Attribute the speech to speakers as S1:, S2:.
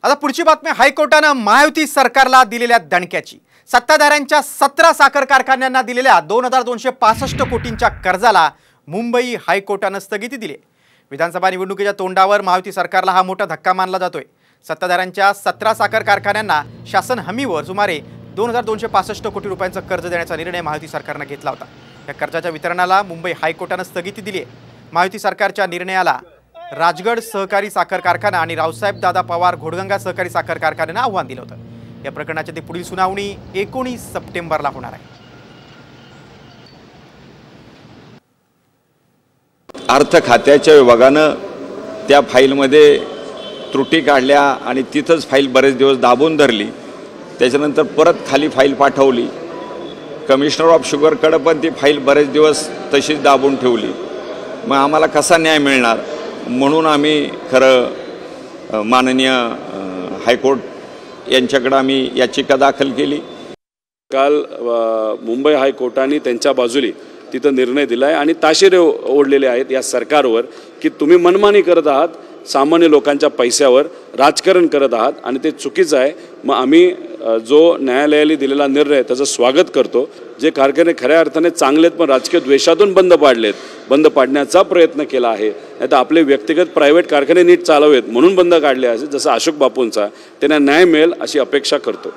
S1: आता पुढची बातमी हायकोर्टाने महायुती सरकारला दिलेल्या दणक्याची। सत्ताधाऱ्यांच्या 17 साखर कारखान्यांना दिलेल्या 2265 कोटींच्या कर्जाला मुंबई हायकोर्टाने स्थगिती दिली। विधानसभा निवडणुकीच्या तोंडावर महायुती सरकारला हा मोठा धक्का मानला जातोय। सत्ताधाऱ्यांच्या 17 साखर कारखान्यांना शासन हमीवर सुमारे 2265 कोटी रुपयांचं कर्ज देण्याचा निर्णय महायुती सरकारने घेतला होता। या कर्जाच्या वितरणाला मुंबई हायकोर्टाने स्थगिती दिली आहे। महायुती सरकारच्या निर्णयाला राजगड सहकारी साखर कारखाना आणि रावसाहेब दादा पवार घोडगंगा सहकारी साखर कारखान्याने आव्हान दिलं होतं। या प्रकरणाची ती पुढील सुनावणी 19 सप्टेंबरला होणार आहे।
S2: अर्थ खात्याच्या विभागानं त्या फाईलमध्ये त्रुटी काढल्या आणि तिथंच फाईल बरेच दिवस दाबून धरली। त्याच्यानंतर परत खाली फाईल पाठवली। कमिशनर ऑफ शुगरकडे पण ती फाईल बरेच दिवस तशीच दाबून ठेवली। मग आम्हाला कसा न्याय मिळणार म्हणून आम्ही खरं माननीय हायकोर्ट यांच्याकडे आम्ही याचिका दाखल केली।
S3: काल मुंबई हायकोर्टाने त्यांच्या बाजूने तिथं निर्णय दिला आहे आणि ताशेरे ओढलेले आहेत या सरकारवर की तुम्ही मनमानी करत आहात, सामान्य लोकांच्या पैशावर राजकारण करत आहात आणि ते चुकीचं आहे। मग आम्ही जो न्यायालयाने दिलेला निर्णय त्याचं स्वागत करतो। जे कारखाने खऱ्या अर्थाने चांगले आहेत पण राजकीय द्वेषातून बंद पाडण्याचा प्रयत्न केला आहे। नाही तर आपले व्यक्तिगत प्रायव्हेट कारखाने नीट चालवेत म्हणून बंद काढले असे जसं अशोक बापूंचा, त्यांना न्याय मिळेल अशी अपेक्षा करतो।